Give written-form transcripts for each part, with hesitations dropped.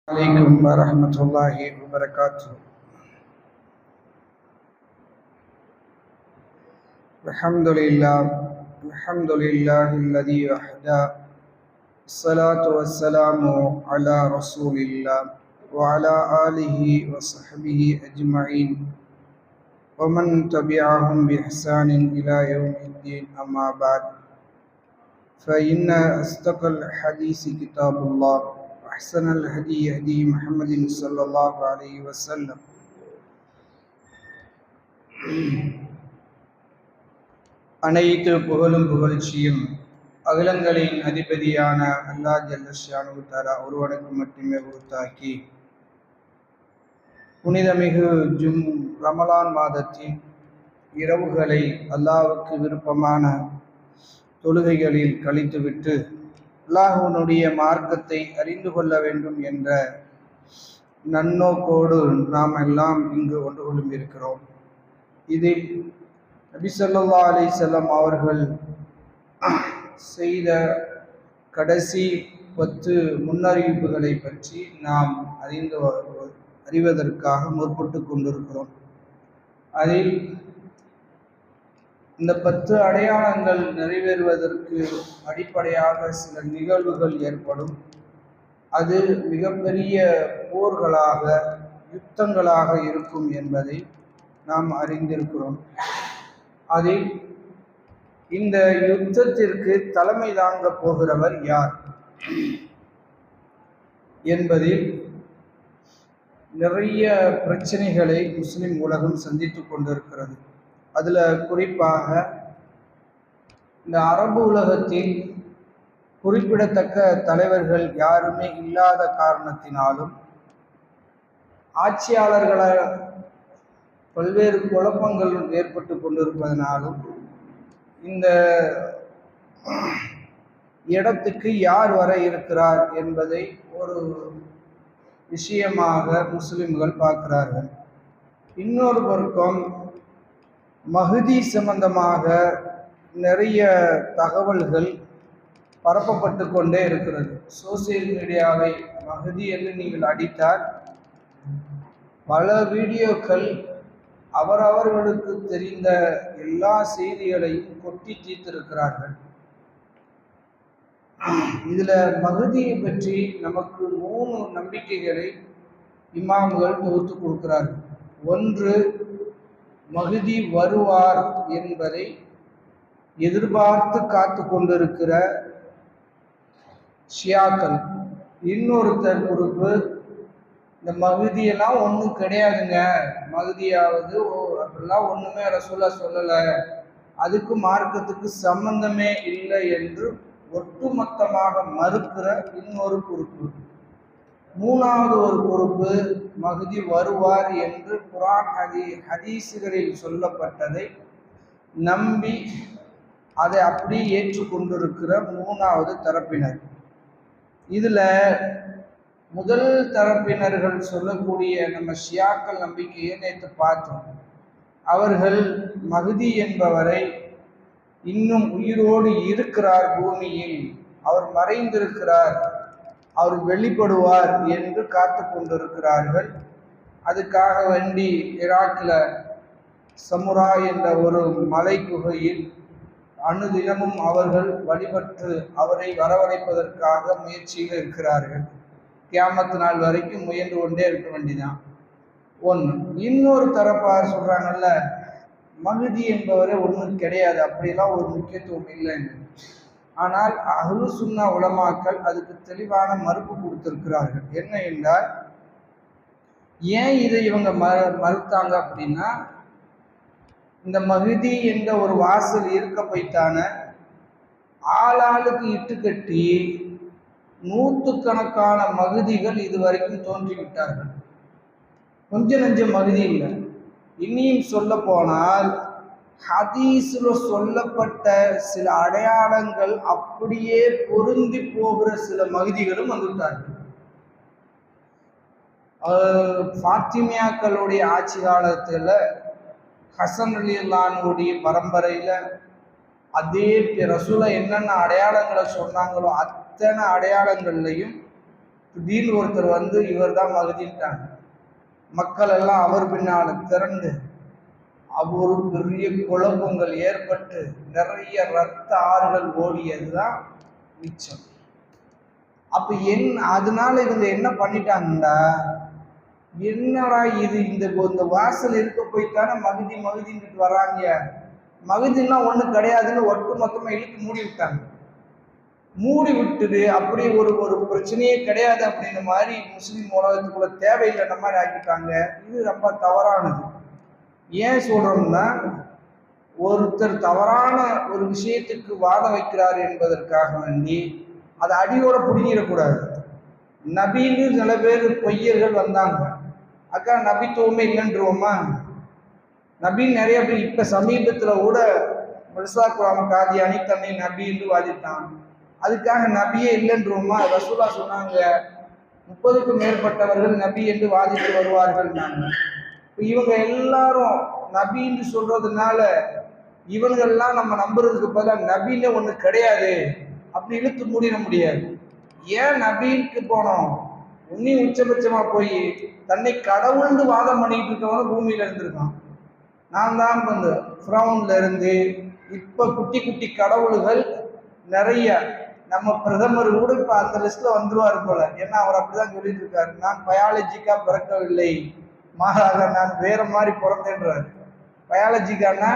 عليكم ورحمة الله وبركاته. الحمد لله الذي وحده، الصلاة والسلام على رسول الله وعلى آله وصحبه أجمعين ومن تبعهم بإحسان إلى يوم الدين. أما بعد، فإن أصدق الحديث كتاب الله، أحسن الهدي هدي محمد صلى الله عليه وسلم. அனைத்து புகழும் புகழ்ச்சியும் அகிலங்களின் அதிபதியான அல்லாஹ் ஜல்ல ஷானஹு தஆலா ஒருவனுக்கு மட்டுமே உரித்தாக்கி, புனிதமிகு ரமலான் மாதத்தின் இரவுகளை அல்லாஹ்வுக்கு விருப்பமான தொழுகைகளில் கழித்துவிட்டு அல்லாஹ்வுடைய மார்க்கத்தை அறிந்து கொள்ள வேண்டும் என்ற நன்னோக்கோடு நாம் எல்லாம் இங்கு ஒன்று கொள்ளிருக்கிறோம். இதில் நபி ஸல்லல்லாஹு அலைஹி வஸல்லம் அவர்கள் செய்த கடைசி 10 முன்னறிவிப்புகளை பற்றி நாம் அறிவதற்காக முற்பட்டு கொண்டிருக்கிறோம். அதில் இந்த 10 அடையாளங்கள் நிறைவேறுவதற்கு அடிப்படையாக சில நிகழ்வுகள் ஏற்படும். அது மிகப்பெரிய போர்களாக, யுத்தங்களாக இருக்கும் என்பதை நாம் அறிந்திருக்கிறோம். அதில் இந்த யுத்தத்திற்கு தலைமை தாங்க போகிறவர் யார் என்பதில் நிறைய பிரச்சனைகளை முஸ்லிம் உலகம் சந்தித்து கொண்டிருக்கிறது. அதில் குறிப்பாக இந்த அரபு உலகத்தில் குறிப்பிடத்தக்க தலைவர்கள் யாருமே இல்லாத காரணத்தினாலும், ஆட்சியாளர்களால் பல்வேறு குழப்பங்கள் ஏற்பட்டு கொண்டிருப்பதனாலும், இந்த இடத்துக்கு யார் வர இருக்கிறார் என்பதை ஒரு விஷயமாக முஸ்லிம்கள் பார்க்கிறார்கள். இன்னொரு பக்கம் மஹ்தி சம்பந்தமாக நிறைய தகவல்கள் பரப்பப்பட்டு கொண்டே இருக்கிறது. சோசியல் மீடியாவை மஹ்தி என்று நீங்கள் அடித்தால் பல வீடியோக்கள் அவரவர்களுக்கு தெரிந்த எல்லா செய்திகளையும் கொட்டி தீர்த்திருக்கிறார்கள். இதுல மஹ்தியை பற்றி நமக்கு 3 நம்பிக்கைகளை இமாம்கள் தொகுத்து கொடுக்கிறார்கள். ஒன்று, மஹ்தி வருவார் என்பதை எதிர்பார்த்து காத்து கொண்டிருக்கிற ஷியாக்கள். இன்னொருத்தர் குறிப்பு, இந்த மஹ்தியெல்லாம் ஒன்றும் கிடையாதுங்க, மஹ்தியாவது அப்படிலாம் ஒன்றுமே ரசூலா சொல்லலை, அதுக்கு மார்க்கத்துக்கு சம்பந்தமே இல்லை என்று ஒட்டுமொத்தமாக மறுக்கிற இன்னொரு குறிப்பு. மூணாவது ஒரு பொறுப்பு, மஹ்தி வருவார் என்று குர்ஆன் ஹதீஸ்களில் சொல்லப்பட்டதை நம்பி அதை அப்படியே ஏற்றுக்கொண்டிருக்கிற 3வது தரப்பினர். இதுல முதல் தரப்பினர்கள் சொல்லக்கூடிய நம்ம ஷியாக்கள் நம்பிக்கையை நேற்று பார்த்தோம். அவர்கள் மஹ்தி என்பவரை இன்னும் உயிரோடு இருக்கிறார், பூமியில் அவர் மறைந்திருக்கிறார், அவர் வெளிப்படுவார் என்று காத்து கொண்டிருக்கிறார்கள். அதுக்காக வேண்டி ஈராக்கில் சமுரா என்ற ஒரு மலை குகையில் அனுதினமும் அவர்கள் வழிபட்டு அவரை வரவழைப்பதற்காக முயற்சியில் இருக்கிறார்கள். கியாமத்து நாள் வரைக்கும் முயன்று கொண்டே இருக்க வேண்டிதான். ஒன்று. இன்னொரு தரப்பார் சொல்றாங்கல்ல, மஹ்தி என்பவரை ஒன்றும் கிடையாது, அப்படிலாம் ஒரு முக்கியத்துவம் இல்லைன்னு. ஆனால் அஹ்லு சுன்னா உலமாக்கள் அதுக்கு தெளிவான மறுப்பு கொடுத்திருக்கிறார்கள். என்ன என்றால், ஏன் இதை இவங்க மறுத்தாங்க அப்படின்னா, இந்த மஹ்தி என்ற ஒரு வாசல் இருக்க போய்த்தான ஆளாளுக்கு இட்டுக்கட்டி நூற்றுக்கணக்கான மஹ்திகள் இதுவரைக்கும் தோன்றிவிட்டார்கள். கொஞ்ச நெஞ்ச மஹ்தி இல்லை. இனியும் சொல்ல போனால் ஹதீஸ்ல சொல்லப்பட்ட சில அடையாளங்கள் அப்படியே பொருந்தி போகிற சில மஹ்திகளும் வந்துவிட்டார்கள். ஃபாத்திமியாக்களுடைய ஆட்சி காலத்துல ஹசன் ரலியல்லாஹு அன்ஹுடைய பரம்பரையில அதே ரசூலா என்னென்ன அடையாளங்களை சொன்னாங்களோ அத்தனை அடையாளங்கள்லையும் திடீர்னு ஒருத்தர் வந்து இவர் தான் மகதிட்டாங்க. மக்கள் எல்லாம் அவர் பின்னால் திரண்டு ஒரு பெரிய குழப்பங்கள் ஏற்பட்டு நிறைய ரத்த ஆறுகள் ஓடியதுதான் மிச்சம். அப்ப அதனால இவங்க என்ன பண்ணிட்டாங்கடா, என்னடா இது, இந்த வாசல் இருக்க போய்த்தானே மகுதின்னுட்டு வராங்க, மகுதின்னா ஒண்ணு கிடையாதுன்னு ஒட்டு மொத்தமா இழுத்து மூடி விட்டாங்க. மூடி விட்டுது அப்படியே ஒரு பிரச்சனையே கிடையாது அப்படின்ற மாதிரி முஸ்லீம் உலகத்துக்குள்ள தேவையில்லைன்ற மாதிரி ஆக்கிட்டாங்க. இது ரொம்ப தவறானது. ஏன் சொல்றோம்னா, ஒருத்தர் தவறான ஒரு விஷயத்துக்கு வாதம் வைக்கிறார் என்பதற்காக வேண்டி அதை அடியோட பிடிங்கிடக்கூடாது. நபின்னு சில பேர் பொய்யர்கள் வந்தாங்க, அக்கா நபித்துவமே இல்லைன்றோமா? நபின்னு நிறைய பேர் இப்ப சமீபத்துல கூட மிர்சாக்குலாம் காதியானி தன்னை நபி என்று வாதிட்டான். அதுக்காக நபியே இல்லைன்றோமா? ரசூலா சொன்னாங்க 30க்கும் மேற்பட்டவர்கள் நபி என்று வாதிட்டு வருவார்கள். இவங்க எல்லாரும் நபின்னு சொல்றதுனால இவங்கெல்லாம் நம்ம நம்புறதுக்கு பதிலாக நபின்னு ஒண்ணு கிடையாது அப்படி இழுத்து மூடிட முடியாது. ஏன் நபிக்கு போனோம்? உன்னையும் உச்சபட்சமா போய் தன்னை கடவுள்னு வாதம் பண்ணிட்டு இருக்கவங்க பூமியில இருந்திருக்கான். நான் தான் வந்து ஃபிரௌன்ல இருந்து இப்ப குட்டி குட்டி கடவுள்கள் நிறைய, நம்ம பிரதமர் கூட இப்ப அந்த லிஸ்ட்ல வந்துருவாரு போல. ஏன்னா அவர் அப்படிதான் சொல்லிட்டு இருக்காரு, நான் பயாலஜிக்கா பிறக்கவில்லை, மாறாக நான் வேற மாதிரி பிறந்தேன்றாரு. பயாலஜிக்கானா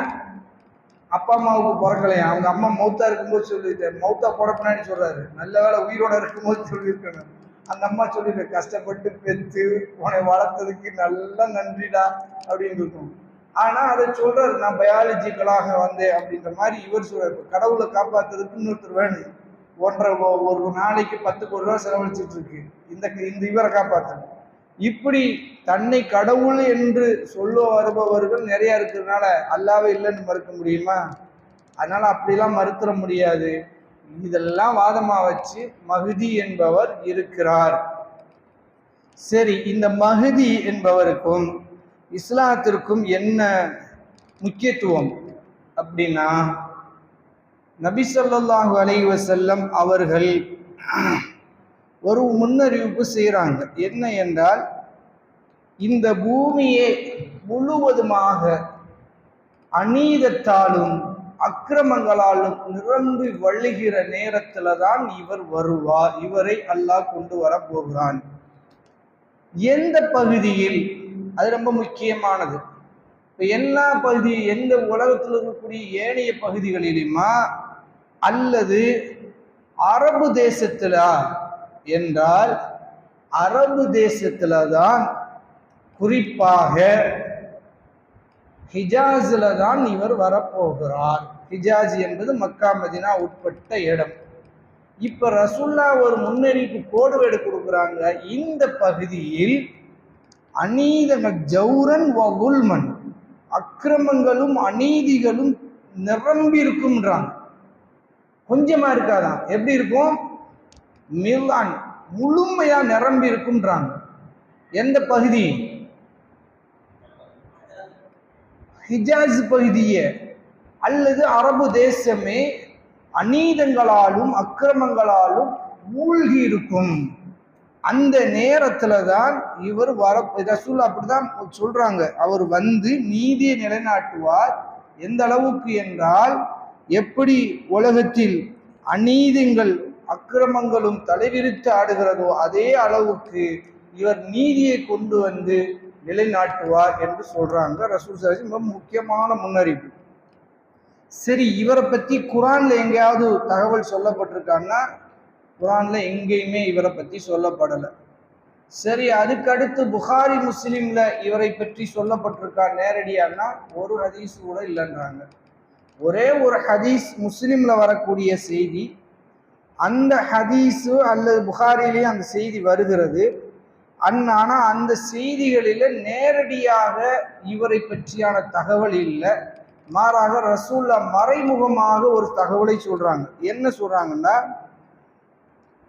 அப்பா அம்மாவுக்கு பிறக்கலையா, அவங்க அம்மா மௌத்தா இருக்கும்போது சொல்லிட்டேன், மௌத்தா போட பின்னாடி சொல்றாரு, நல்ல வேலை உயிரோட இருக்கும்போது சொல்லியிருக்கணும். அந்த அம்மா சொல்லிட்டு கஷ்டப்பட்டு பெற்று உன்னை வளர்த்ததுக்கு நல்லா நன்றிடா அப்படின்னு இருக்கும். ஆனா அதை சொல்றாரு, நான் பயாலஜிக்கலாக வந்தேன் அப்படின்ற மாதிரி இவர் சொல்றாரு. கடவுளை காப்பாத்துறதுக்கு இன்னொருத்தர் வேணும். ஒரு நாளைக்கு 10 கோடி ரூபாய் செலவழிச்சிட்டு இருக்கு இந்த இவரை காப்பாற்ற. இப்படி தன்னை கடவுள் என்று சொல்ல வருபவர்கள் நிறைய இருக்கிறதுனால அல்லாவே இல்லைன்னு மறுக்க முடியுமா? அதனால அப்படிலாம் மறுத்துற முடியாது. இதெல்லாம் வாதமா வச்சு மஹ்தி என்பவர் இருக்கிறார். சரி, இந்த மஹ்தி என்பவருக்கும் இஸ்லாத்திற்கும் என்ன முக்கியத்துவம் அப்படின்னா, நபி ஸல்லல்லாஹு அலைஹி வஸல்லம் அவர்கள் ஒரு முன்னறிவிப்பு செய்கிறாங்க. என்ன என்றால், இந்த பூமியே முழுவதுமாக அநீதத்தாலும் அக்கிரமங்களாலும் நிரம்பி வழிகிற நேரத்துல தான் இவர் வருவார். இவரை அல்லாஹ் கொண்டு வர போகிறான். எந்த பகுதியில்? அது ரொம்ப முக்கியமானது. இப்ப எல்லா பகுதி, எந்த உலகத்தில் இருக்கக்கூடிய ஏனைய பகுதிகளிலுமா அல்லது அரபு தேசத்திலா என்றால், அரபு தேசத்துல தான், குறிப்பாக ஹிஜாஸ்ல தான் இவர் வரப்போகிறார். ஹிஜாஸ் என்பது மக்கா மதினா உட்பட்ட இடம். இப்ப ரசூல்லா ஒரு முன்னறிவிப்பு கோடுவேடு கொடுக்குறாங்க. இந்த பகுதியில் அநீதங்கள் ஜௌரன் வகுல்மன், அக்கிரமங்களும் அநீதிகளும் நிரம்பி இருக்கும்ன்றாங்க. கொஞ்சமா இருக்காதான். எப்படி இருக்கும்? மில்லான் முழுமையா நிரம்பி இருக்கும்ன்றாங்க. எந்த பகுதி? ஹிஜாஸ் பகுதியே அல்லது அரபு தேசமே அநீதங்களாலும் அக்கிரமங்களாலும் மூழ்கி இருக்கும். அந்த நேரத்துல தான் இவர் ரசூல் அப்படிதான் சொல்றாங்க. அவர் வந்து நீதியை நிலைநாட்டுவார். எந்த அளவுக்கு என்றால், எப்படி உலகத்தில் அநீதிகள் அக்கிரமங்களும் தலைவிரித்து ஆடுகிறதோ அதே அளவுக்கு இவர் நீதியை கொண்டு வந்து நிலைநாட்டுவார் என்று சொல்றாங்க ரசூல் ஸல்லல்லாஹு அலைஹி வஸல்லம். முக்கியமான முன்னறிவிப்பு. சரி, இவரை பத்தி குர்ஆன்ல எங்கேயாவது தகவல் சொல்லப்பட்டிருக்கான்னா, குர்ஆன்ல எங்கேயுமே இவரை பத்தி சொல்லப்படலை. சரி, அதுக்கடுத்து புகாரி முஸ்லிம்ல இவரை பற்றி சொல்லப்பட்டிருக்கா நேரடியானா? ஒரு ஹதீஸ் கூட இல்லைன்றாங்க. ஒரே ஒரு ஹதீஸ் முஸ்லிம்ல வரக்கூடிய செய்தி. அந்த ஹதீஸு அல்லது புகாரிலேயே அந்த செய்தி வருகிறது. ஆனா அந்த செய்திகளில நேரடியாக இவரை பற்றியான தகவல் இல்லை. மாறாக ரசூல்லா மறைமுகமாக ஒரு தகவலை சொல்றாங்க. என்ன சொல்றாங்கன்னா,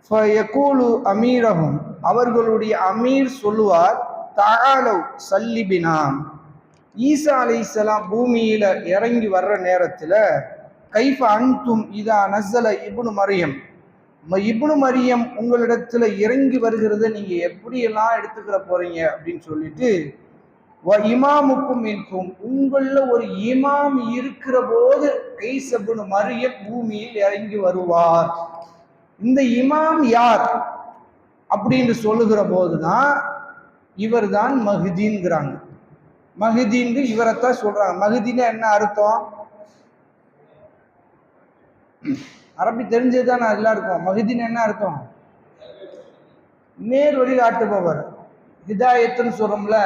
ஃபயகூலு அமீரஹும், அவர்களுடைய அமீர் சொல்லுவார், தஆலவ் சல்லிபினா, ஈசா அலைஹிஸ்ஸலாம் பூமியில இறங்கி வர்ற நேரத்துல, கைஃப அன்தும் இதா நஸல இப்னு மரியம், இப்னு மரியம் உங்களிடத்துல இறங்கி வருகிறத நீங்க எப்படியெல்லாம் எடுத்துக்கிற போறீங்க அப்படின்னு சொல்லிட்டு, இமாமுக்கும் இருக்கும், உங்கள ஒரு இமாம் இருக்கிற போது ஈசா இப்னு மரியம் பூமியில் இறங்கி வருவார். இந்த இமாம் யார் அப்படின்னு சொல்லுகிற போதுதான் இவர் தான் மஹ்திங்கிறாங்க. மஹ்தின்னு இவரைத்தான் சொல்றாங்க. மஹ்தின்னா என்ன அர்த்தம்? அரபி தெரிஞ்சதுதான் எல்லாருக்கும். மஹ்தின்னு என்ன அர்த்தம்? நேர் வழி காட்டுபவர். ஹிதாயத்துன்னு சொல்றோம்ல,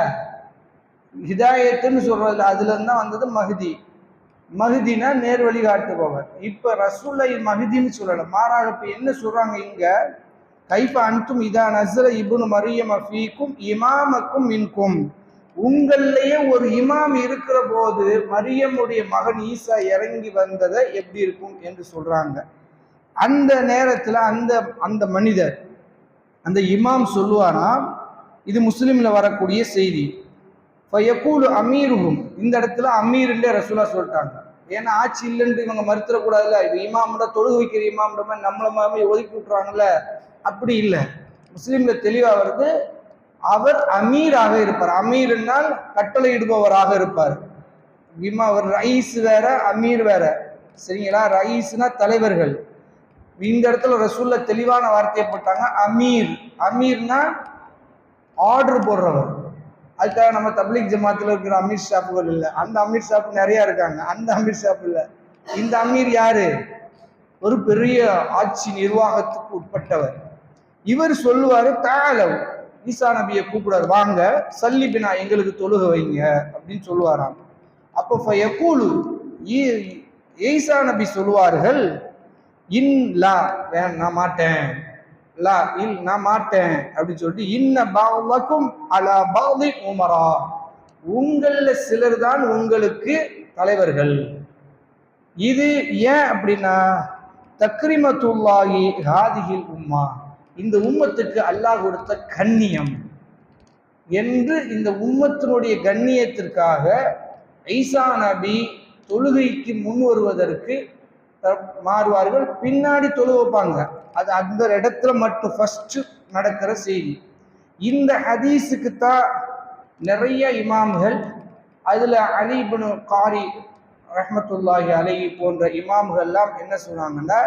ஹிதாயத்துன்னு சொல்றதுல அதுல இருந்தா வந்தது மஹ்தி. மஹ்தினா நேர் வழி காட்டுபவர். இப்ப ரசூலை மஹ்தின்னு சொல்லல, மாறாக இப்ப என்ன சொல்றாங்க இங்க, கைஃப அன்தும் இதா நஸல இப்னு மரியம் ஃபீக்கும் இமாமக்கும் மின்கும், உங்களையே ஒரு இமாம் இருக்கிற போது மரியமுடைய மகன் ஈசா இறங்கி வந்ததை எப்படி இருக்கும் என்று சொல்றாங்க. அந்த நேரத்துல அந்த அந்த மனிதர் அந்த இமாம் சொல்லுவாராம், இது முஸ்லிம்ல வரக்கூடிய செய்தி, ஃபயகூலு அமீருஹும், இந்த இடத்துல அமீர்ன்றே ரசூலா சொல்லிட்டாங்க. ஏன்னா ஆட்சி இல்லைன்னு இவங்க மறுத்துடக்கூடாதுல்ல. இப்ப இமாம்ட தொழுகு வைக்கிற இமாம்ட மாதிரி நம்மள மாதிரி ஒதுக்கி விட்டுறாங்கல்ல, அப்படி இல்லை. முஸ்லிம்ல தெளிவா வருது, அவர் அமீராக இருப்பார். அமீர்னால் கட்டளையிடுபவராக இருப்பார். ஒரு ரைஸ் வேற அமீர் வேற, சரிங்களா? ரைஸ்னா தலைவர்கள். இந்த இடத்துல ரசூல்ல தெளிவான வார்த்தையை போட்டாங்க, அமீர். அமீர்னா ஆர்டர் போடுறவர். அதுக்காக நம்ம தப்லீக் ஜமாத்துல இருக்கிற அமீர் ஷாப்புகள் இல்லை, அந்த அமீர் ஷாப்பு நிறைய இருக்காங்க, அந்த அமீர் ஷாப் இல்லை. இந்த அமீர் யாரு? ஒரு பெரிய ஆட்சி நிர்வாகத்துக்கு உட்பட்டவர். இவர் சொல்லுவாரு, தாலவ், ஈசா நபியை கூப்பிடாரு, வாங்க சல்லி பினா, எங்களுக்கு தொழுக வைங்க அப்படின்னு சொல்லுவாராம். அப்போ ஃபயகூலு, ஈசா நபி சொல்லுவார்கள், இன் லா, நான் மாட்டேன், லா இல், நான் மாட்டேன் அப்படின்னு சொல்லிட்டு, இன்ன பஅலக்கும் அலா பஅலி உமரா, உங்கள சிலர் தான் உங்களுக்கு தலைவர்கள். இது ஏன் அப்படின்னா, தக்ரிமத்துல்லாஹி ஹாதிஹில் உம்மா, இந்த உம்மத்துக்கு அல்லாஹ் கொடுத்த கண்ணியம் என்று, இந்த உம்மத்தினுடைய கண்ணியத்திற்காக ஈசா நபி தொழுகைக்கு முன் வருவதற்கு மாறுவார்கள், பின்னாடி தொழு வைப்பாங்க. அது அந்த இடத்துல மட்டும் ஃபர்ஸ்ட் நடக்கிற செய்தி. இந்த ஹதீஸுக்கு தான் நிறைய இமாம்கள், அதுல அலி இப்னு காரி ரஹ்மத்துல்லாஹி அலைஹி போன்ற இமாம்கள் எல்லாம் என்ன சொன்னாங்கன்னா,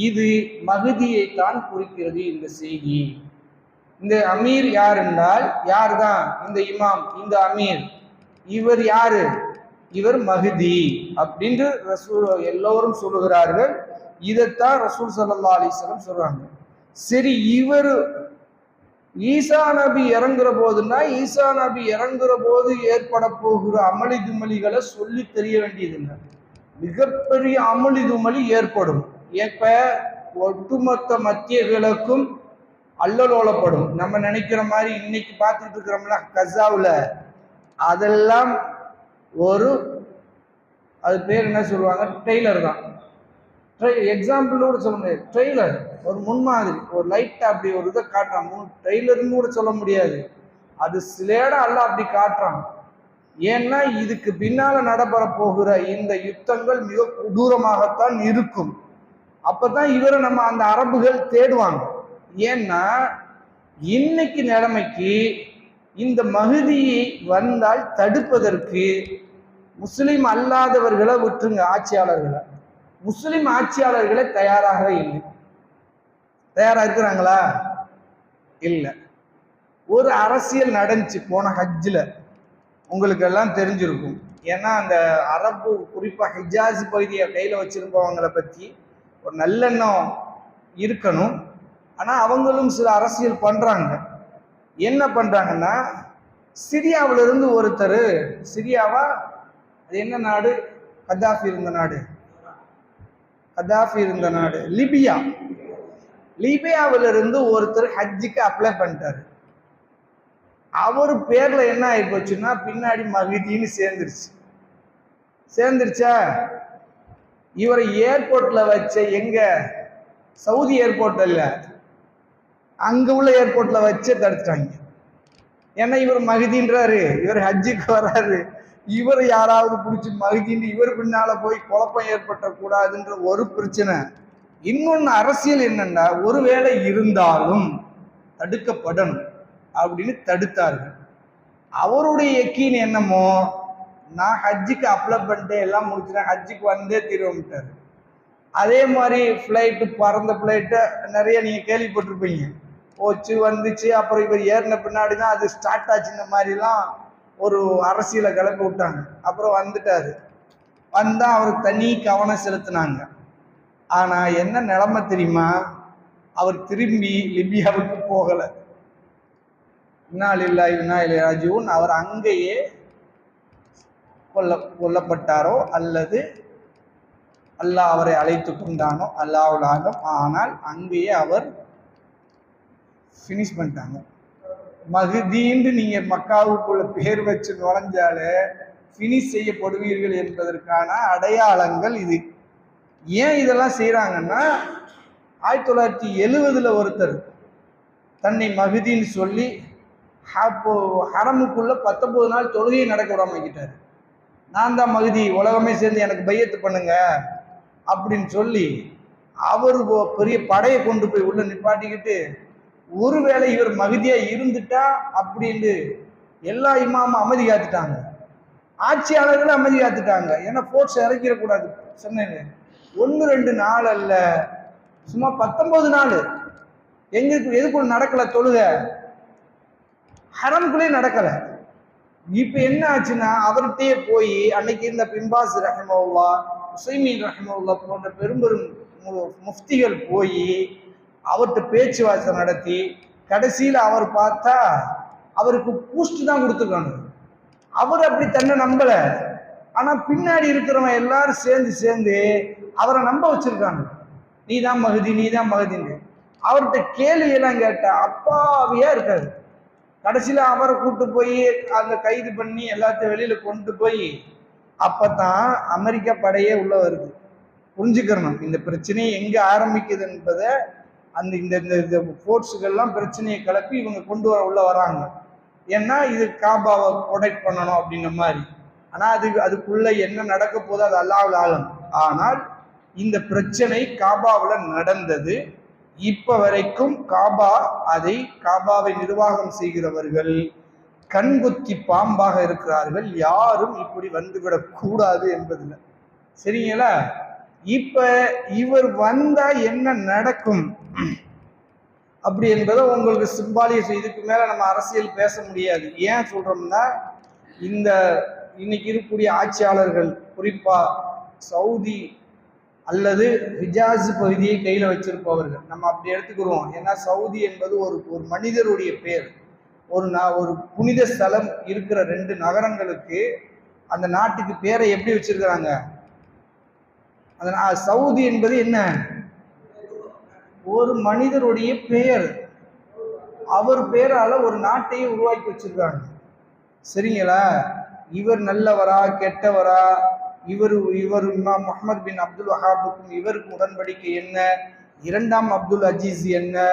இது மஹ்தியை தான் குறிக்கிறது இந்த செய்தி. இந்த அமீர் யார் என்றால், யார் தான் இந்த இமாம், இந்த அமீர், இவர் யாரு? இவர் மஹ்தி அப்படின்னு ரசூல் எல்லோரும் சொல்லுகிறார்கள். இதைத்தான் ரசூல் ஸல்லல்லாஹு அலைஹி வஸல்லம் சொல்றாங்க. சரி, இவர் ஈசா நபி இறங்குற போதுன்னா, ஈசா நபி இறங்குற போது ஏற்பட போகிற அமளி துமளிகளை சொல்லி தெரிய வேண்டியதில்லை. மிகப்பெரிய அமளி துமளி ஏற்படும். எப்ப? ஒட்டுமொத்த மத்திய கிழக்கும் அல்லலோலப்படும். நம்ம நினைக்கிற மாதிரி இன்னைக்கு பார்த்துட்டு இருக்கிறோம்ல கசாவுல, அதெல்லாம் ஒரு, அது பேர் என்ன சொல்லுவாங்க, ட்ரெய்லர் தான். எக்ஸாம்பிள் கூட சொல்ல முடியாது, ட்ரெய்லர், ஒரு முன்மாதிரி, ஒரு லைட்டா அப்படி ஒரு இதை காட்டுறான். ட்ரெய்லர்னு கூட சொல்ல முடியாது, அது சிலேடா அல்ல அப்படி காட்டுறான். ஏன்னா இதுக்கு பின்னால நடைபெற போகிற இந்த யுத்தங்கள் மிக கொடூரமாகத்தான் இருக்கும். அப்பதான் இவரை நம்ம அந்த அரபுகள் தேடுவாங்க. ஏன்னா இன்னைக்கு நிலைமைக்கு இந்த மஹ்தியை வந்தால் தடுப்பதற்கு முஸ்லிம் அல்லாதவர்களை விட்டுருங்க, ஆட்சியாளர்களை, முஸ்லிம் ஆட்சியாளர்களை தயாராக இல்லை. தயாரா இருக்கிறாங்களா? இல்லை. ஒரு அரசியல் நடந்துச்சு போன ஹஜ்ஜில், உங்களுக்கு எல்லாம் தெரிஞ்சிருக்கும். ஏன்னா அந்த அரபு, குறிப்பாக ஹிஜாஸ் பகுதியை கையில் வச்சிருப்பவங்களை பற்றி ஒரு நல்லெண்ணம் இருக்கணும். ஆனால் அவங்களும் சில அரசியல் பண்ணுறாங்க. என்ன பண்ணுறாங்கன்னா, சிரியாவிலிருந்து ஒருத்தர், சிரியாவா அது என்ன நாடு, கத்தாஃபி இருந்த நாடு, கத்தாஃபி இருந்த நாடு லிபியா, லிபியாவிலிருந்து ஒருத்தர் ஹஜ்ஜுக்கு அப்ளை பண்ணிட்டாரு. அவர் பேர்ல என்ன ஆகி போச்சுன்னா, பின்னாடி மஹ்தின்னு சேர்ந்துருச்சா. இவரை ஏர்போர்ட்ல வச்ச, எங்க சவுதி ஏர்போர்ட் இல்ல, அங்க உள்ள ஏர்போர்ட்ல வச்சு தடுத்துட்டாங்க. ஏன்னா இவர் மஹ்தின்றாரு, இவர் ஹஜ்ஜுக்கு வர்றாரு, இவர் யாராவது பிடிச்சி மஹ்தின்னு இவர் பின்னால போய் குழப்பம் ஏற்பட்ட கூடாதுன்ற ஒரு பிரச்சனை. இன்னொன்னு அரசியல் என்னன்னா, ஒருவேளை இருந்தாலும் தடுக்கப்படும் அப்படின்னு தடுத்தார்கள். அவருடைய யக்கீன் என்னமோ, நான் ஹஜ்ஜுக்கு அப்ளை பண்ணிட்டு எல்லாம் முடிச்சுட்டேன், ஹஜ்ஜுக்கு வந்தே தீர்வுட்டாரு. அதே மாதிரி ஃப்ளைட்டு, பறந்த ஃப்ளைட்டு நிறைய நீங்க கேள்விப்பட்டிருப்பீங்க. போச்சு வந்துச்சு, அப்புறம் இவர் ஏறின பின்னாடி தான் அது ஸ்டார்ட் ஆச்சு. இந்த மாதிரிலாம் ஒரு அரசியலை கிளப்பி விட்டாங்க. அப்புறம் வந்துட்டாரு. வந்தா அவருக்கு தனி கவனம் செலுத்தினாங்க. ஆனா என்ன நிலைமை தெரியுமா? அவர் திரும்பி லிபியாவுக்கு போகல. இன்னா லில்லாஹி வ இன்னா இலைஹி ராஜிஊன். அவர் அங்கேயே கொல்லப்பட்டாரோ அல்லது அல்லாஹ் அவரை அழைத்து கொண்டானோ, அல்லாஹ்வுல் ஆலம். ஆனால் அங்கேயே அவர் ஃபினிஷ் பண்ணிட்டாங்க. மஹ்தீன்னு நீங்க மக்காவுக்குள்ள பேர் வச்சு நுழைஞ்சாலே ஃபினிஷ் செய்யப்படுவீர்கள் என்பதற்கான அடையாளங்கள் இது. ஏன் இதெல்லாம் செய்யறாங்கன்னா, 1970 ஒருத்தர் தன்னை மஹ்தின்னு சொல்லி ஹரமுக்குள்ள 19 நாள் தொழுகையை நடக்க விடாம வைக்கிட்டாரு. நான் தான் மஹ்தி, உலகமே சேர்ந்து எனக்கு பையத்து பண்ணுங்க அப்படின்னு சொல்லி அவர் பெரிய படையை கொண்டு போய் உள்ள நிப்பாட்டிக்கிட்டு, ஒருவேளை இவர் மஹ்தியா இருந்துட்டா அப்படின்னு எல்லா இமாமும் அமைதி காத்துட்டாங்க, ஆட்சியாளர்களும் அமைதி காத்துட்டாங்க. ஏன்னா போர்ஸ் இறக்கிடக்கூடாது சென்னையில. 1-2 நாள் அல்ல, சும்மா 19 நாள். எதுக்குள்ள நடக்கல தொழுக, ஹரம்குள்ளே நடக்கல. இப்ப என்ன ஆச்சுன்னா, அவர்கிட்டயே போய் அன்னைக்கு இருந்த பின்பாஸ் ரஹ்மவுல்லா, உசைமீன் ரஹ்மவுல்லா போன்ற பெரும் முஃப்திகள் போய் அவர்கிட்ட பேச்சுவார்த்தை நடத்தி கடைசியில் அவர் பார்த்தா அவருக்கு பூஸ்ட் தான் கொடுத்துருக்காங்க. அவர் அப்படி தன்னை நம்பல. ஆனா பின்னாடி இருக்கிறவங்க எல்லாரும் சேர்ந்து அவரை நம்ப வச்சிருக்காங்க. நீ தான் மஹ்தி, நீ தான் மஹ்தின்னு. அவர்கிட்ட கேள்வி எல்லாம் கேட்டா அப்பாவியா இருக்காது. கடைசியில அவரை கூட்டு போய் அந்த கைது பண்ணி எல்லாத்தையும் வெளியில கொண்டு போய், அப்பதான் அமெரிக்கா படையே உள்ள வருது. புரிஞ்சுக்கிறணும் இந்த பிரச்சனையை எங்க ஆரம்பிக்குது என்பதை. அந்த இந்த போர்ட்ஸுகள்லாம் பிரச்சனையை கிளப்பி இவங்க கொண்டு உள்ள வராங்க. ஏன்னா இது காபாவை ப்ரொடெக்ட் பண்ணணும் அப்படின்ற மாதிரி. ஆனா அதுக்குள்ள என்ன நடக்க போதோ அது அல்லாஹ்வுல் ஆலம். ஆனால் இந்த பிரச்சனை காபாவில் நடந்தது. இப்ப வரைக்கும் காபாவை நிர்வாகம் செய்கிறவர்கள் கண்குத்தி பாம்பாக இருக்கிறார்கள். யாரும் இப்படி வந்துவிடக் கூடாது என்பதில்லை. சரிங்களா? இப்ப இவர் வந்தா என்ன நடக்கும் அப்படி என்பதை உங்களுக்கு சிம்பாலிஸ். இதுக்கு மேல நம்ம அரசியல் பேச முடியாது. ஏன் சொல்றோம்னா, இந்த இன்னைக்கு இருக்கக்கூடிய ஆட்சியாளர்கள், குறிப்பா சவுதி அல்லது ஹிஜாஸ் பகுதியை கையில வச்சிருப்பவர்கள், நம்ம அப்படி எடுத்துக்கிறோம். ஏன்னா சவுதி என்பது ஒரு மனிதருடைய பேர். ஒரு புனித ஸ்தலம் இருக்கிற 2 நகரங்களுக்கு அந்த நாட்டுக்கு பேரை எப்படி வச்சிருக்கிறாங்க? சவுதி என்பது என்ன? ஒரு மனிதருடைய பெயர். அவர் பேரால ஒரு நாட்டையே உருவாக்கி வச்சிருக்காங்க. சரிங்களா? இவர் நல்லவரா கெட்டவரா, இவர் இமாம் முஹம்மது பின் அப்துல் வஹாபுக்கும் இவருக்கும் உடன்படிக்கை என்ன, 2ஆம் அப்துல் அஜீஸ் என்ன,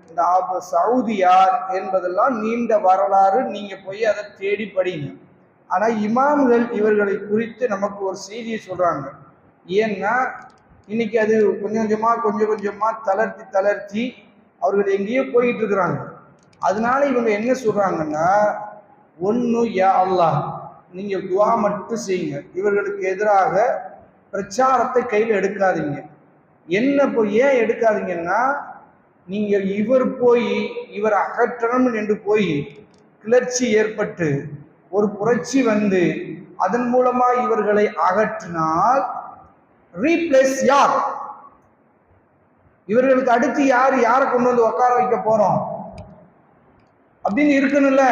இந்த சவுதி யார் என்பதெல்லாம் நீண்ட வரலாறு. நீங்க போய் அதை தேடி படிங்க. ஆனா இமாம்கள் இவர்களை குறித்து நமக்கு ஒரு செய்தியை சொல்றாங்க. ஏன்னா இன்னைக்கு அது கொஞ்சம் கொஞ்சமா தளர்த்தி அவர்கள் எங்கேயோ போயிட்டு இருக்கிறாங்க. அதனால இவங்க என்ன சொல்றாங்கன்னா, ஒன்னு யா அல்லாஹ், நீங்க துவா மட்டும் செய்யுங்க, இவர்களுக்கு எதிராக பிரச்சாரத்தை கையில் எடுக்காதீங்க. ஏன் எடுக்காதீங்கன்னா, நீங்க இவர் அகற்றணும் என்று போய் கிளர்ச்சி ஏற்பட்டு ஒரு புரட்சி வந்து அதன் மூலமா இவர்களை அகற்றினால் ரீப்ளேஸ் யார்? இவர்களுக்கு அடுத்து யாரை கொண்டு வந்து உட்கார வைக்க போறோம் அப்படின்னு இருக்கணும்ல,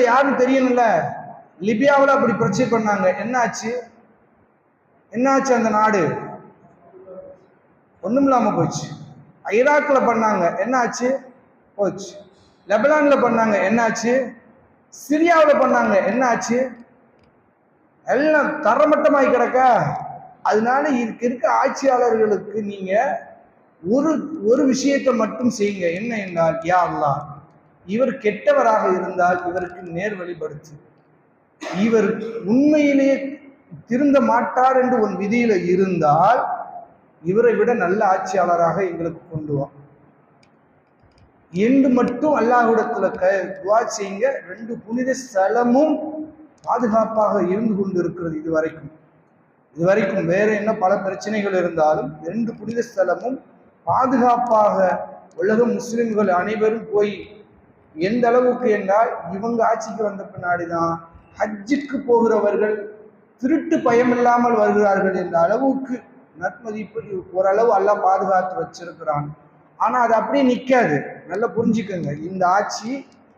யாருன்னு தெரியணும்ல. லிபியாவில் அப்படி பிரச்சனை பண்ணாங்க. என்னாச்சு? அந்த நாடு ஒண்ணும் இல்லாம போச்சு. ஈராக்ல பண்ணாங்க, என்னாச்சு? போச்சு. லெபனான்ல பண்ணாங்க, என்னாச்சு? சிரியாவில் பண்ணாங்க, என்னாச்சு? எல்லாம் தரமட்டமாய் கிடக்க. அதனால இருக்க ஆட்சியாளர்களுக்கு நீங்க ஒரு விஷயத்தை மட்டும் செய்யுங்க. என்ன என்றால், யா அல்லாஹ், இவர் கெட்டவராக இருந்தால் இவருக்கு நேர் வழிபடுத்து, இவர் உண்மையிலேயே திருந்த மாட்டார் என்று உன் விதியில இருந்தால் இவரை விட நல்ல ஆட்சியாளராக எங்களுக்கு கொண்டு வா என்று மட்டும் அல்லாஹ்விடத்துல துஆ செய்யுங்க. 2 புனித ஸ்தலமும் பாதுகாப்பாக இருந்து கொண்டு இருக்கிறது. இதுவரைக்கும் வேற என்ன பல பிரச்சனைகள் இருந்தாலும் 2 புனித ஸ்தலமும் பாதுகாப்பாக உலக முஸ்லிம்கள் அனைவரும் போய் எந்த அளவுக்கு என்றால் இவங்க ஆட்சிக்கு வந்த பின்னாடிதான் ஹஜ்ஜுக்கு போகிறவர்கள் திருட்டு பயம் இல்லாமல் வருகிறார்கள் என்ற அளவுக்கு நற்மதிப்பு ஓரளவு எல்லாம் பாதுகாத்து வச்சிருக்கிறான். ஆனா அது அப்படியே நிற்காது. நல்லா புரிஞ்சுக்கோங்க, இந்த ஆட்சி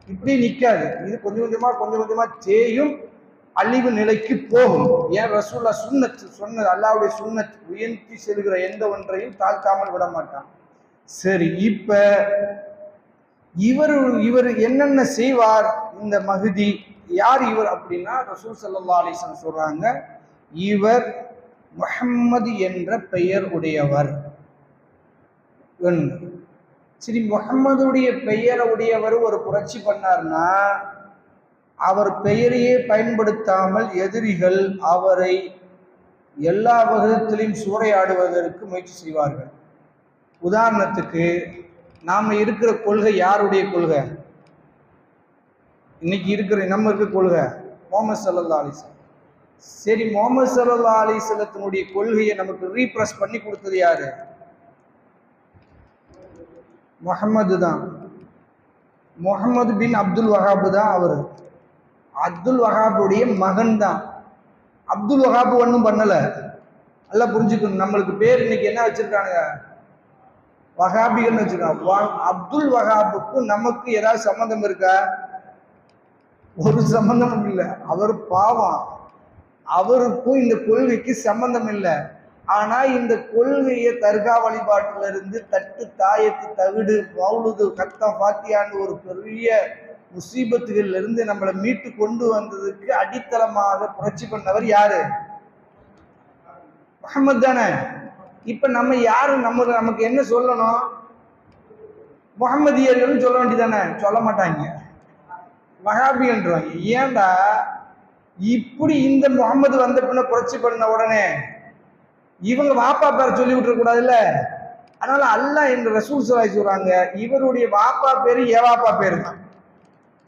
இப்படி நிற்காது. இது கொஞ்சம் கொஞ்சமா தேயும், அழிவு நிலைக்கு போகும். ஏன் ரசூல்லா சுன்னத் சொன்னது, அல்லாஹ்வுடைய சுன்னத், உயர்த்தி செல்கிற எந்த ஒன்றையும் தாழ்த்தாமல் விட மாட்டான். சரி, இப்ப இவர் என்னென்ன செய்வார் இந்த மஹ்தி? யார் இவர் அப்படின்னா, ரசூல் ஸல்லல்லாஹு அலைஹி வஸல்லம் சொல்றாங்க, இவர் முஹம்மது என்ற பெயர் உடையவர். சரி, முஹம்மதுடைய பெயரை உடையவர் ஒரு புரட்சி பண்ணார்னா, அவர் பெயரையே பயன்படுத்தாமல் எதிரிகள் அவரை எல்லா வகையிலும் சூறையாடுவதற்கு முயற்சி செய்வார்கள். உதாரணத்துக்கு, நாம இருக்கிற கொள்கை யாருடைய கொள்கை? இன்னைக்கு இருக்கிற நம்ம இருக்க கொள்கை முஹம்மது ஸல்லல்லாஹு அலைஹி வஸல்லம். சரி, முஹம்மது ஸல்லல்லாஹு அலைஹி வஸல்லத்தினுடைய கொள்கையை நமக்கு ரீப்ரஸ் பண்ணி கொடுத்தது யாரு? முஹம்மது தான். முஹம்மது பின் அப்துல் வஹாப் தான் அவர். அப்துல் வஹாபுடைய மகன் தான். அப்துல் வஹாப் ஒன்றும் பண்ணல. நல்லா புரிஞ்சுக்கணும். நம்மளுக்கு பேர் இன்னைக்கு என்ன வச்சிருக்காங்க? வஹாபிகள்னு வச்சிருக்காங்க. அப்துல் வஹாபுக்கும் நமக்கு ஏதாவது சம்பந்தம் இருக்கா? ஒரு சம்பந்தமும் இல்லை. அவர் பாவம், அவருக்கும் இந்த கொள்கைக்கு சம்பந்தம் இல்லை. ஆனா இந்த கொள்கையை தர்கா வழிபாட்டுல இருந்து தட்டு, தாயத்து, தவிடு, மௌலுது, கத்தம், ஃபாத்தியான்னு ஒரு பெரிய முசீபத்துகள்ல இருந்து நம்மளை மீட்டு கொண்டு வந்ததுக்கு அடித்தளமாக புரட்சி பண்ணவர் யாரு? முஹம்மது தானே. இப்ப நம்ம யாரு? நமக்கு என்ன சொல்லணும்? முஹம்மதியர்கள் சொல்ல வேண்டியதானே? சொல்ல மாட்டாங்க, வஹாபின்றாங்க. ஏன்டா இப்படி இந்த முகமது வந்த பின்ன புரட்சி பண்ண உடனே இவங்க வாப்பா பேரை சொல்லி விட்டுற கூடாதுல்ல. அதனால அல்லாஹ் என்ற ரசூல் ஸல்லல்லாஹு சொல்றாங்க, இவருடைய வாப்பா பேரு ஏவாப்பா பேரு தான்.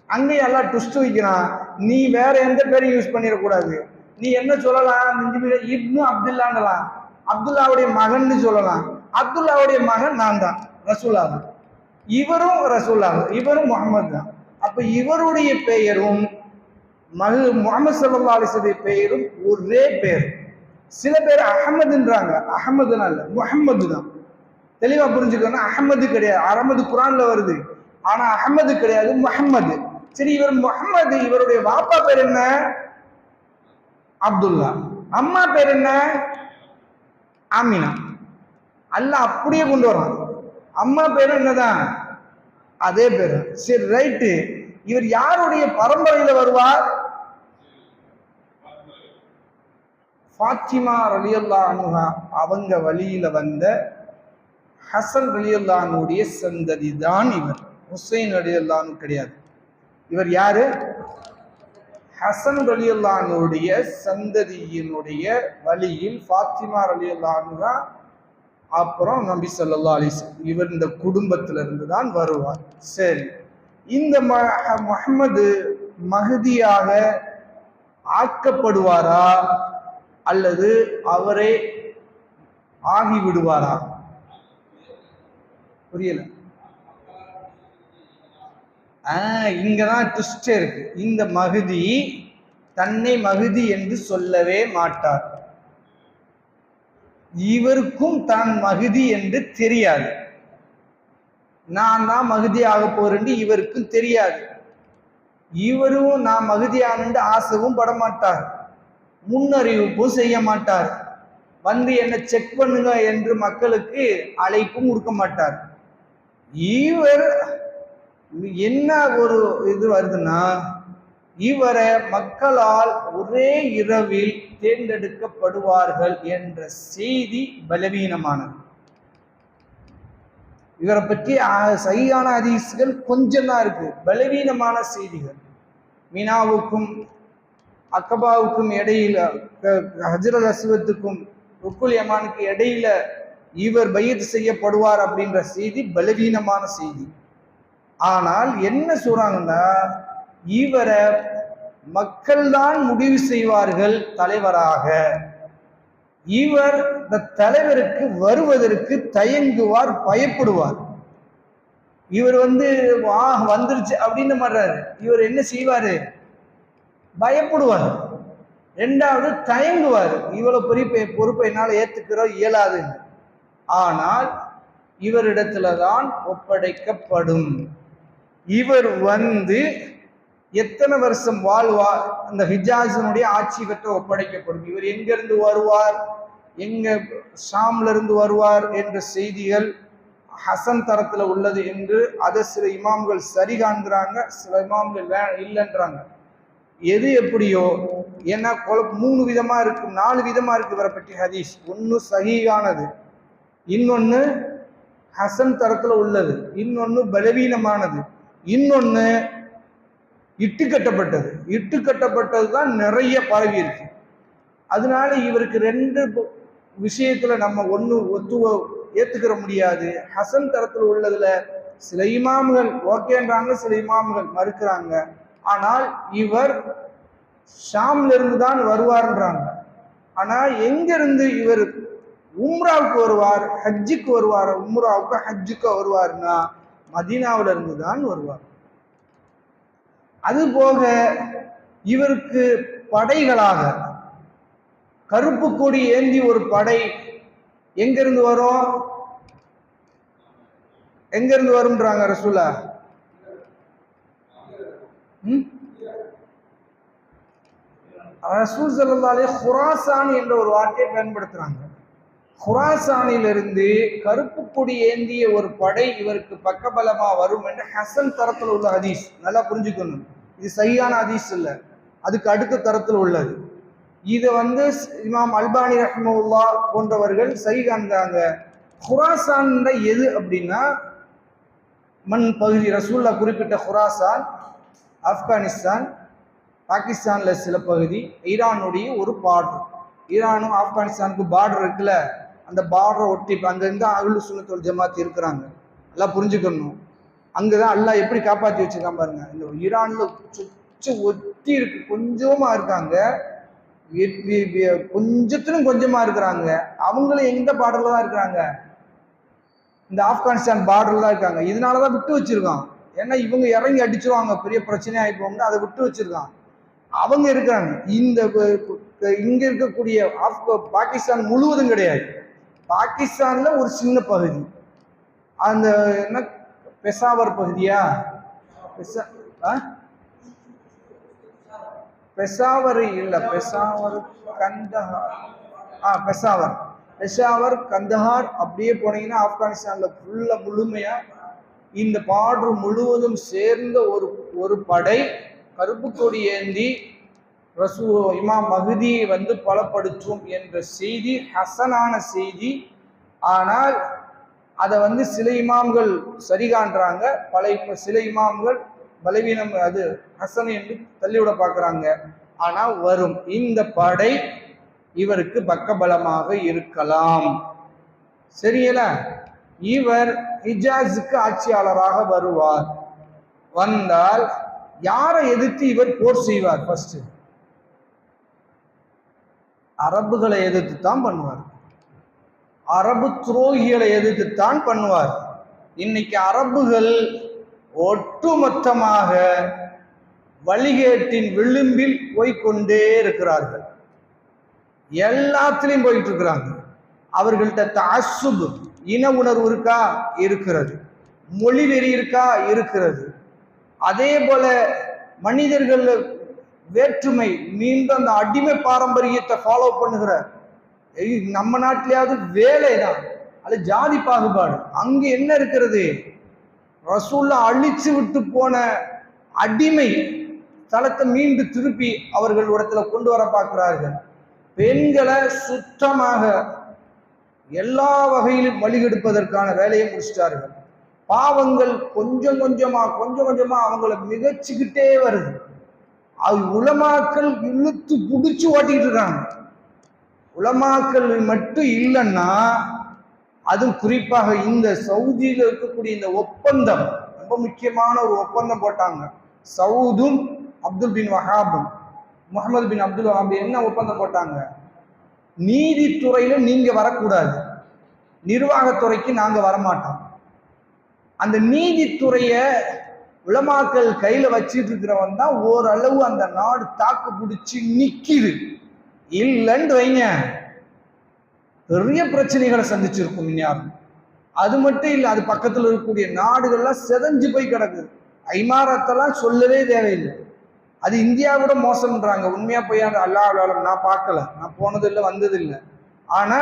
அங்கேயும் எல்லாம் ட்விஸ்ட் வைக்கிறான். நீ வேற எந்த பேரையும் யூஸ் பண்ணிடக்கூடாது. நீ என்ன சொல்லலாம்? இப்னு அப்துல்லாங்கலாம், அப்துல்லாவுடைய மகன் சொல்லலாம். அப்துல்லாவுடைய மகன் நான் தான், ரசூலா தான். இவரும் ரசூலா, இவரும் முகமது தான். அப்ப இவருடைய பெயரும் முஹம்மது ஸல்லல்லாஹு அலைஹி வஸல்லம் பெயரும் ஒரே பேர். சில பேர் அஹமதுன்றாங்க. அஹமதுனா இல்ல, முஹம்மது தான். தெளிவா புரிஞ்சுக்கணும். அஹமது கிடையாது. அஹமது குரான்ல வருது, ஆனா அஹமது கிடையாது, முஹம்மது. சரி, இவர் முஹம்மது. இவருடைய வாப்பா பேர் என்ன? அப்துல்லா. அம்மா பேர் என்ன? ஆமினா. அல்லாஹ் அப்படியே கொண்டு வரான். அம்மா பேரு என்னதான்? அதே பேரு. சரி, ரைட்டு. இவர் யாருடைய பரம்பரையில வருவார்? ஃபாத்திமா ரலியல்லாஹு அன்ஹா அவங்க வழியில வந்த ஹசன் ரலியல்லாஹு அன்ஹுடைய சந்ததி தான் இவர். ஹுசைன் ரலியல்லாஹு அன்ஹு கிடையாது. இவர் யாரு? ஹசன் ரலியல்லாஹு அன்ஹுடைய சந்ததியினுடைய வழியில் ஃபாத்திமா ரலியல்லாஹு அன்ஹா, அப்புறம் நபி ஸல்லல்லாஹு அலைஹி வஸல்லம், இவர் இந்த குடும்பத்திலிருந்து தான் வருவார். சரி, இந்த முஹம்மது மஹ்தியாக ஆக்கப்படுவாரா அல்லது அவரே ஆகிவிடுவாரா? புரியல. இங்கதான் ட்விஸ்டே இருக்கு. இந்த மஹ்தி தன்னை மஹ்தி என்று சொல்லவே மாட்டார். இவருக்கும் தான் மஹ்தி என்று தெரியாது. நான் தான் மஹ்தி ஆக போறேன்னு இவருக்கும் தெரியாது. இவரும் நான் மஹ்தி ஆனு ஆசைவும் பட மாட்டார், முன்னறிவிப்பும் செய்ய மாட்டார். வந்து என்ன செக் பண்ணுங்க என்று மக்களுக்கு அழைப்பும் கொடுக்க மாட்டார். இவர் என்ன ஒரு இது வருதுன்னா, இவரை மக்களால் ஒரே இரவில் தேர்ந்தெடுக்கப்படுவார்கள் என்ற செய்தி பலவீனமானது. இவரை பற்றி சரியான ஹதீஸ்கள் கொஞ்சம் தான் இருக்கு, பலவீனமான செய்திகள். மீனாவுக்கும் அக்கபாவுக்கும் இடையில, ஹஜ்ரல் அஸ்வத்துக்கும் ருக்குல் யமானுக்கு இடையில இவர் பையத்து செய்யப்படுவார் அப்படின்ற செய்தி பலவீனமான செய்தி. ஆனால் என்ன சொல்றாங்கன்னா, இவரை மக்கள் தான் முடிவு செய்வார்கள் தலைவராக. இவர் இந்த தலைவருக்கு வருவதற்கு தயங்குவார், பயப்படுவார். இவர் வந்துருச்சு அப்படின்னு மாறாரு. இவர் என்ன செய்வாரு? பயப்படுவார். ரெண்டாவது தயங்குவார். இவ்வளவு பெரிய பொறுப்பை என்னால் ஏத்துக்கிறோம் இயலாது. ஆனால் இவரிடத்துலதான் ஒப்படைக்கப்படும். இவர் எத்தனை வருஷம் வாழ்வார்? அந்த ஹிஜாஸினுடைய ஆட்சி கட்ட ஒப்படைக்கப்படும். இவர் எங்கிருந்து வருவார், எங்க ஷாம்ல இருந்து வருவார் என்ற செய்திகள் ஹசன் தரத்துல உள்ளது என்று அதை சில இமாம்கள் சரி காண்கிறாங்க, சில இமாம்கள் இல்லைன்றாங்க. எது எப்படியோ, ஏன்னா 3 விதமா இருக்கு, 4 விதமா இருக்கு இவரை பற்றி ஹதீஸ். ஒன்னு சஹீஹானது, இன்னொன்னு ஹசன் தரத்துல உள்ளது, இன்னொன்னு பலவீனமானது, இன்னொன்னு இட்டுக்கட்டப்பட்டது. இட்டுக்கட்டப்பட்டது தான் நிறைய பரவி இருக்கு. அதனால இவருக்கு 2 விஷயத்துல நம்ம ஏத்துக்கிற முடியாது. ஹசன் தரத்துல உள்ளதுல சில இமாம்கள் ஓகேன்றாங்க, சில இமாம்கள் மறுக்கிறாங்க. ஆனால் இவர் ஷாம்ல இருந்து தான் வருவார்ன்றாங்க. ஆனா எங்க இருந்து இவர் உம்ராவுக்கு வருவார், ஹஜ்ஜுக்கு வருவார்? உம்ராவுக்கு ஹஜ்ஜுக்கு வருவார்னா மதீனாவில இருந்து தான் வருவார். அது போக இவருக்கு படைகளாக கருப்பு கொடி ஏந்தி ஒரு படை எங்கிருந்து வரும்? எங்கிருந்து வரும்ன்றாங்க ரசூலா? ரசூல் ஸல்லல்லாஹு அலைஹி குராசான் என்ற ஒரு வார்த்தையை பயன்படுத்துறாங்க. குராசானிலிருந்து கருப்பு கொடி ஏந்திய ஒரு படை இவருக்கு பக்கபலமா வரும் என்று ஹசன் தரத்தில் உள்ள ஹதீஸ். நல்லா புரிஞ்சுக்கணும், இது சரியான ஹதீஸ் இல்லை, அதுக்கு அடுத்த தரத்தில் உள்ளது. இதை இமாம் அல்பானி ரஹ்மத்துல்லாஹ் போன்றவர்கள் சரி காண்கிறாங்க. குராசான் எது அப்படின்னா மண் பகுதி. ரசூல்லா குறிப்பிட்ட குராசான் ஆப்கானிஸ்தான், பாகிஸ்தான்ல சில பகுதி, ஈரானுடைய ஒரு பார்டர். ஈரானும் ஆப்கானிஸ்தானுக்கு பார்டர் இருக்குல்ல, அந்த பார்டரை ஒட்டி அங்கிருந்து அஹ்லு சுன்னத் வல் ஜமாத் இருக்கிறாங்க. எல்லாம் புரிஞ்சுக்கணும். அங்கதான் அல்லாஹ் எப்படி காப்பாற்றி வச்சிருக்கான் பாருங்க. இந்த ஈரான்ல சுற்றி ஒத்தி இருக்கு, கொஞ்சமா இருக்காங்க, கொஞ்சத்திலும் கொஞ்சமா இருக்கிறாங்க. அவங்களும் எந்த பார்டர்ல தான் இருக்கிறாங்க? இந்த ஆப்கானிஸ்தான் பார்டர்ல தான் இருக்காங்க. இதனாலதான் விட்டு வச்சிருக்கான். ஏன்னா இவங்க இறங்கி அடிச்சிருவாங்க, பெரிய பிரச்சனை ஆயிப்போம்னு அதை விட்டு வச்சிருக்கான். அவங்க இருக்கிறாங்க. இங்க இருக்கக்கூடிய பாகிஸ்தான் முழுவதும் கிடையாது, பாகிஸ்தான்ல ஒரு சின்ன பகுதி, அந்த என்ன பெஷாவர் பகுதியா, பெஷாவர் இல்ல, பெஷாவர் கந்தஹார், பெஷாவர் கந்தஹார் அப்படியே போனீங்கன்னா ஆப்கானிஸ்தான்ல ஃபுல்லா முழுமையா இந்த பார்டர் முழுவதும் சேர்ந்த ஒரு படை கருப்பு கொடி ஏந்தி இமாம் மஹ்தியை பலப்படுத்தும் என்ற செய்தி ஹசனான செய்தி. ஆனால் அதை சில இமாம்கள் சரி காண்றாங்க, சில இமாம்கள் பலவீனம், அது ஹசன் என்று தள்ளிவிட பார்க்குறாங்க. ஆனா வரும் இந்த படை இவருக்கு பக்கபலமாக இருக்கலாம். சரிங்களா? இவர் ஹிஜாஸுக்கு ஆட்சியாளராக வருவார். வந்தால் யாரை எதிர்த்து இவர் போர் செய்வார்? ஃபர்ஸ்ட் அரபுகளை எதிர்த்து தான் பண்ணுவார், அரபு துரோகிகளை எதிர்த்து தான் பண்ணுவார். இன்னைக்கு அரபுகள் ஒட்டுமொத்தமாக வழிகேட்டின் விளிம்பில் போய்கொண்டே இருக்கிறார்கள். எல்லாத்திலையும் போயிட்டு இருக்கிறாங்க. அவர்கள்ட்ட தஅஸ்ஸுப், இன உணர்வு இருக்கா? இருக்கிறது. மொழி வெறி இருக்கா? இருக்கிறது. அதே போல மனிதர்கள் வேற்றுமை, மீண்டும் அந்த அடிமை பாரம்பரியத்தை ஃபாலோ பண்ணுகிற, நம்ம நாட்டிலேயாவது வேலை தான், அது ஜாதி பாகுபாடு. அங்கு என்ன இருக்கிறது? ரசூல்லா அழிச்சு விட்டு போன அடிமை தளத்தை மீண்டும் திருப்பி அவர்கள் இடத்துல கொண்டு வர பார்க்கிறார்கள். பெண்களை சுத்தமாக எல்லா வகையிலும் வழிகெடுப்பதற்கான வேலையை முடிச்சிட்டார்கள். பாவங்கள் கொஞ்சம் கொஞ்சமா அவங்கள மிகச்சிக்கிட்டே வருது. அது உலமாக்கள் இழுத்து புடிச்சு ஓட்டிக்கிட்டு இருக்காங்க. உலமாக்கள் மட்டும் இல்லைன்னா அதுவும் குறிப்பாக இந்த சவுதியில் இருக்கக்கூடிய இந்த ஒப்பந்தம் ரொம்ப முக்கியமான ஒரு ஒப்பந்தம் போட்டாங்க. சவுதும் அப்துல் பின் வஹாபும் முகமது பின் அப்துல் வஹாப் என்ன ஒப்பந்தம் போட்டாங்க? நீதித்துறையில நீங்க வரக்கூடாது, நிர்வாகத்துறைக்கு நாங்க வரமாட்டோம். அந்த நீதித்துறைய உலமாக்கள் கையில வச்சிட்டு இருக்கிறவன் தான் ஓரளவு அந்த நாடு தாக்கு பிடிச்சி நிக்குது. இல்லைன்னு வைங்க, பெரிய பிரச்சனைகளை சந்திச்சிருக்கும் இந்நேரம். அது மட்டும் இல்லை, அது பக்கத்தில் இருக்கக்கூடிய நாடுகள்லாம் செதஞ்சு போய் கிடக்குது. ஐமாரத்தெல்லாம் சொல்லவே தேவையில்லை. அது இந்தியாவோட மோசம்ன்றாங்க. உண்மையா போய் அல்லாஹ் நான் பார்க்கல, நான் போனது இல்லை, வந்தது இல்லை. ஆனா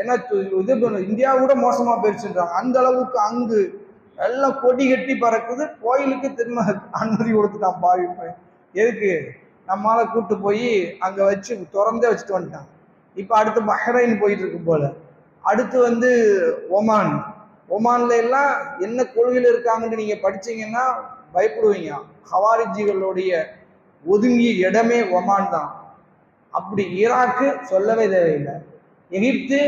என்ன இது இந்தியாவோட மோசமா போயிடுச்சுன்றாங்க. அந்த அளவுக்கு அங்கு எல்லாம் கொடி கட்டி பறக்குது. கோயிலுக்கு திரும்ப அனுமதி கொடுத்துட்டான் பாவிப்பேன். எதுக்கு? நம்மால கூட்டு போய் அங்க வச்சு திறந்தே வச்சுட்டு வந்துட்டான். இப்ப அடுத்து பஹ்ரைன் போயிட்டு இருக்கு போல. அடுத்து ஒமான். ஒமான்ல எல்லாம் என்ன கொள்கையில இருக்காங்கன்னு நீங்க படிச்சீங்கன்னா பயப்படுவீங்க. ஹவாரிஜிகளுடைய ஒதுங்கிய இடமே ஒமான் தான். அப்படி ஈராக்கு சொல்லவே தேவையில்லை. எகிப்து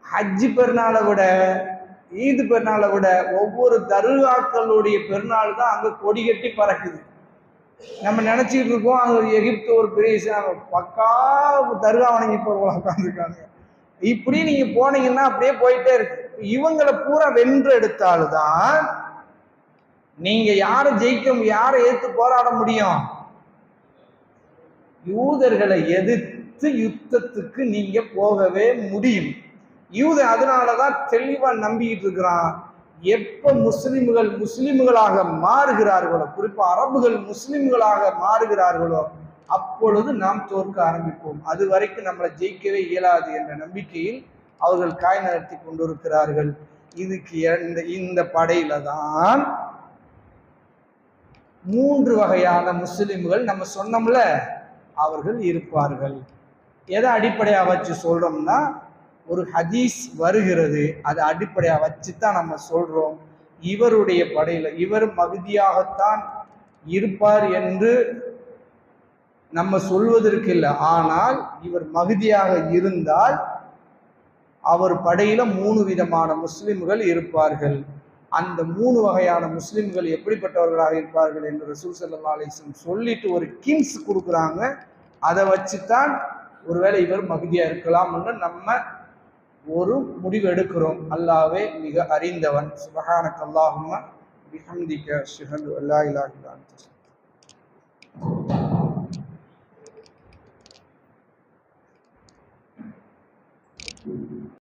ஹஜ்ஜி பெருநாளை விட ஈது பெருநாளை விட ஒவ்வொரு தர்காக்களுடைய பெருநாள் தான் அங்க கொடி கட்டி பறக்குது. நம்ம நினைச்சிட்டு இருக்கோம் அங்க எகிப்து ஒரு பெரிய பக்கா தர்கா வணங்கி போறவங்க உட்காந்துருக்காங்க. இப்படி நீங்க போனீங்கன்னா அப்படியே போயிட்டே இருக்கு. இவங்களை பூரா வென்று எடுத்தால்தான் நீங்க யாரை யாரை ஏத்து போராட முடியும்? யூதர்களை எதிர்த்து யுத்தத்துக்கு நீங்க போகவே முடியும். அதனாலதான் தெளிவா நம்பிக்கிட்டு இருக்கிறான். எப்ப முஸ்லிம்களாக மாறுகிறார்களோ, குறிப்பா அரபுகள் முஸ்லிம்களாக மாறுகிறார்களோ, அப்பொழுது நாம் தோற்க ஆரம்பிப்போம். அது வரைக்கும் நம்மளை ஜெயிக்கவே இயலாது என்ற நம்பிக்கையில் அவர்கள் காய் நடத்தி கொண்டிருக்கிறார்கள். இதுக்கு இந்த படையில தான் 3 வகையான முஸ்லிம்கள் நம்ம சொன்னோம்ல, அவர்கள் இருப்பார்கள். எதை அடிப்படையா வச்சு சொல்றோம்னா, ஒரு ஹதீஸ் வருகிறது, அதை அடிப்படையா வச்சுதான் நம்ம சொல்றோம். இவருடைய படையில இவர் மஹ்தியாகத்தான் இருப்பார் என்று நம்ம சொல்வதற்கு இல்லை. ஆனால் இவர் மஹ்தியாக இருந்தால் அவர் படையில 3 விதமான முஸ்லிம்கள் இருப்பார்கள். அந்த 3 வகையான முஸ்லிம்கள் எப்படிப்பட்டவர்களாக இருப்பார்கள் என்று ரசூல் ஸல்லல்லாஹு அலைஹி வஸல்லம் சொல்லிட்டு ஒரு கின்ஸ் கொடுக்குறாங்க. அதை வச்சுதான் ஒருவேளை இவர் மஹ்தியா இருக்கலாம் என்று நம்ம ஒரு முடிவு எடுக்கிறோம். அல்லாஹ்வே மிக அறிந்தவன். சுப்ஹானக அல்லாஹும்ம பிஹம்திக அஷ்ஹது அல்லா இலாஹா இல்லா அன்த